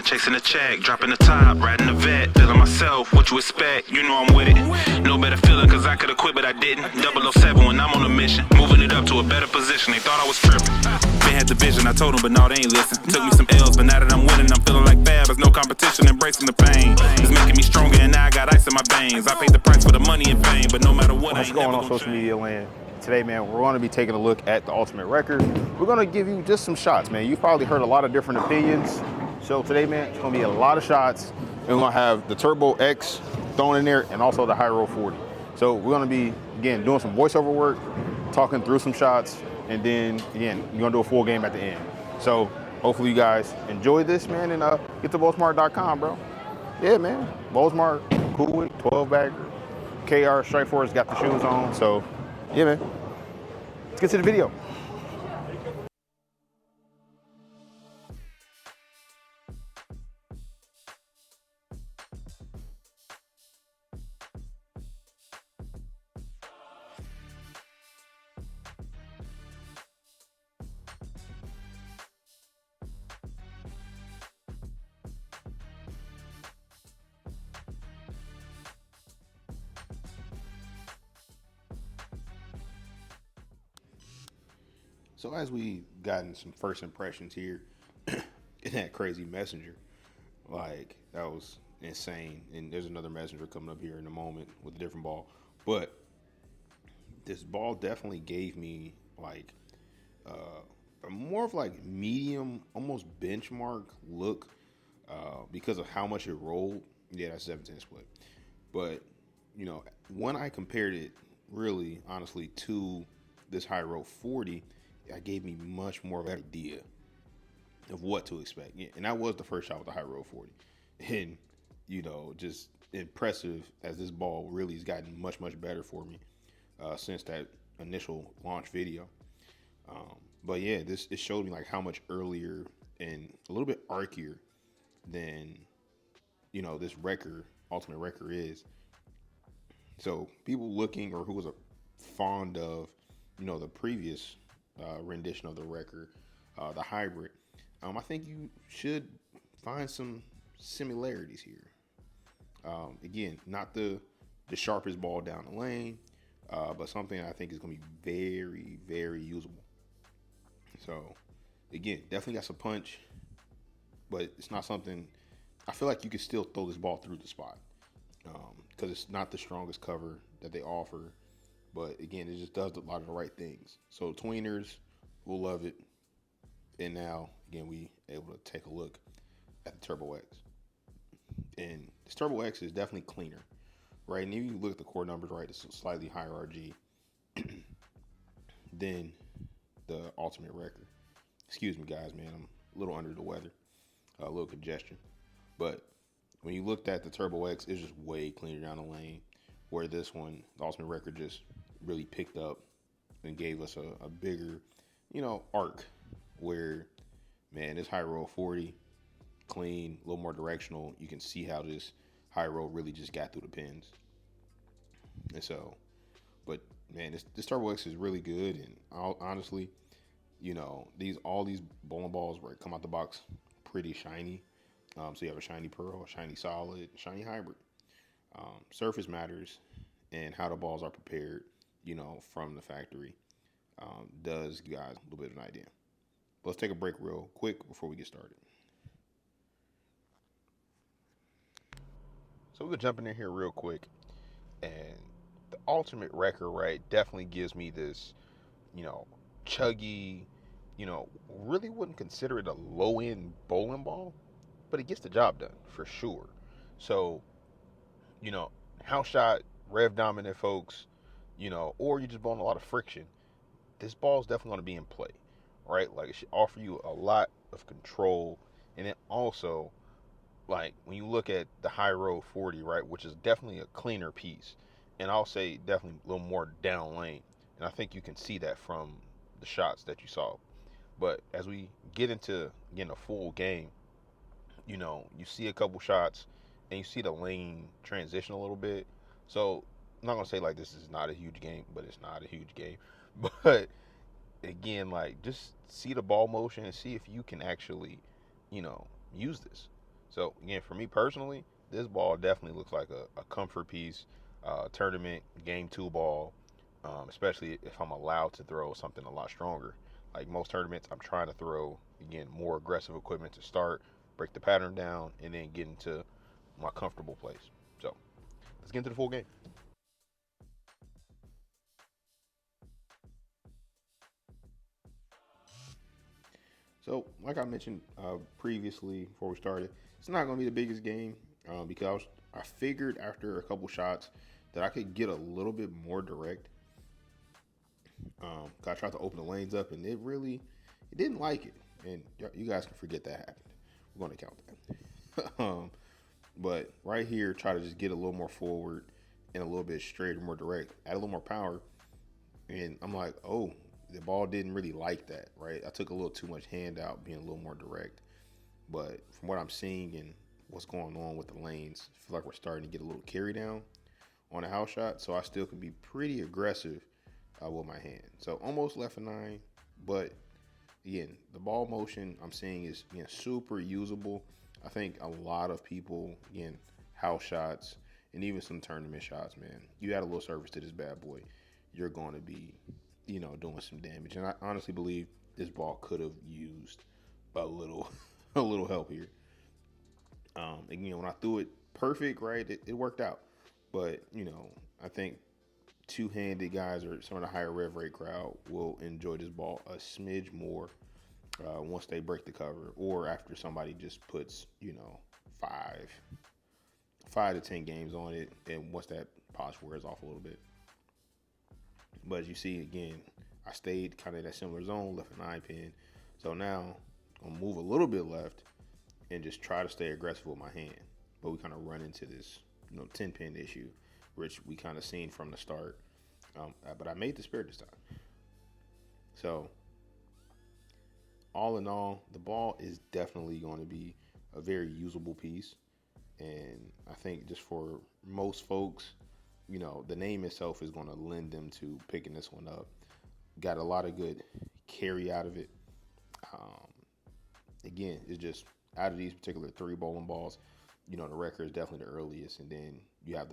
Chasing the check, dropping the top, riding the vet, feeling myself, what you expect, you know I'm with it. No better feeling cause I could've quit but I didn't. 007 when I'm on a mission, moving it up to a better position, they thought I was tripping. They had the vision, I told them but no they ain't listen. Took me some L's but now that I'm winning I'm feeling like Fab, there's no competition, embracing the pain. It's making me stronger and now I got ice in my veins. I paid the price for the money and fame, but no matter what I ain't never gonna change. What's going on social media land? Today, man, we're going to be taking a look at the Ultimate Record. We're going to give you just some shots, man. You've probably heard a lot of different opinions. So today, man, it's going to be a lot of shots. And we're going to have the Turbo X thrown in there and also the High Roll 40. So we're going to be, again, doing some voiceover work, talking through some shots, and then, again, we're going to do a full game at the end. So hopefully you guys enjoy this, man, and get to Bowlersmart.com, bro. Yeah, man, Bowlersmart, cool with 12-bagger. KR Strike Force got the shoes on, so yeah, man. Let's get to the video. So as we gotten some first impressions here in that crazy messenger, like that was insane. And there's another messenger coming up here in a moment with a different ball. But this ball definitely gave me like a more of like medium, almost benchmark look because of how much it rolled. Yeah, that's 710 split. But, you know, when I compared it really, honestly, to this High Roll 40, it gave me much more of an idea of what to expect. Yeah, and that was the first shot with the High Roll 40. And, you know, just impressive as this ball really has gotten much, much better for me since that initial launch video. But yeah, it showed me like how much earlier and a little bit archier than, you know, this record, Ultimate Record is. So people looking or who was fond of, you know, the previous rendition of the record, the hybrid, I think you should find some similarities here. Again, not the sharpest ball down the lane, but something I think is going to be very, very usable. So, again, definitely got some punch, but it's not something, I feel like you can still throw this ball through the spot because it's not the strongest cover that they offer. But again, it just does a lot of the right things. So tweeners will love it. And now, again, we able to take a look at the Turbo X. And this Turbo X is definitely cleaner, right? And if you look at the core numbers, right, it's a slightly higher RG than the Ultimate Record. Excuse me, guys, man. I'm a little under the weather, a little congestion. But when you looked at the Turbo X, it's just way cleaner down the lane. Where this one, the Ultimate Record, just really picked up and gave us a bigger, you know, arc where, man, this High Roll 40, clean, a little more directional. You can see how this High Roll really just got through the pins. And so, but man, this Turbo X is really good. And honestly, you know, all these bowling balls where it come out the box pretty shiny. So you have a shiny pearl, a shiny solid, shiny hybrid. Surface matters, and how the balls are prepared, you know, from the factory does give you guys a little bit of an idea. But let's take a break real quick before we get started. So we're gonna jump in here real quick, and the Ultimate Record, right, definitely gives me this, you know, chuggy, you know, really wouldn't consider it a low-end bowling ball, but it gets the job done for sure. So, you know, house shot, rev dominant folks, you know, or you're just blowing a lot of friction, this ball is definitely going to be in play, right? Like, it should offer you a lot of control. And then also, like, when you look at the High Roll 40, right, which is definitely a cleaner piece, and I'll say definitely a little more down lane. And I think you can see that from the shots that you saw. But as we get into, again, a full game, you see a couple shots and you see the lane transition a little bit. So I'm not gonna say like this is not a huge game, but it's not a huge game. But again, like just see the ball motion and see if you can actually, you know, use this. So again, for me personally, this ball definitely looks like a comfort piece, tournament game two ball, especially if I'm allowed to throw something a lot stronger. Like most tournaments, I'm trying to throw again more aggressive equipment to start, break the pattern down, and then get into my comfortable place. So let's get into the full game. So, like I mentioned previously before we started, it's not going to be the biggest game because I figured after a couple shots that I could get a little bit more direct. 'Cause I tried to open the lanes up and it didn't like it. And you guys can forget that happened. We're going to count that. But right here, try to just get a little more forward and a little bit straighter, more direct, add a little more power. And I'm like, oh, the ball didn't really like that, right? I took a little too much hand out, being a little more direct. But from what I'm seeing and what's going on with the lanes, I feel like we're starting to get a little carry down on a house shot. So I still can be pretty aggressive with my hand. So almost left a nine, but again, the ball motion I'm seeing is super usable. I think a lot of people, again, house shots and even some tournament shots, man, you add a little service to this bad boy, you're going to be, doing some damage. And I honestly believe this ball could have used a little, a little help here. Again, when I threw it perfect, right, it worked out. But I think two-handed guys or some of the higher rev rate crowd will enjoy this ball a smidge more once they break the cover or after somebody just puts five 5 to 10 games on it, and once that polish wears off a little bit. But as you see again, I stayed kind of in that similar zone, left a 9 pin. So now I'm gonna move a little bit left and just try to stay aggressive with my hand. But we kind of run into this 10 pin issue, which we kind of seen from the start. But I made the spirit this time. So all in all, the ball is definitely going to be a very usable piece. And I think just for most folks, the name itself is going to lend them to picking this one up. Got a lot of good carry out of it. Um, Again, it's just out of these particular three bowling balls, the Wrecker is definitely the earliest, and then you have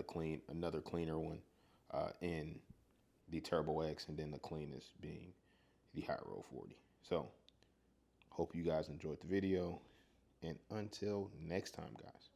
another cleaner one in the Turbo X, and then the cleanest being the Hot Roll 40. So, hope you guys enjoyed the video, and until next time, guys.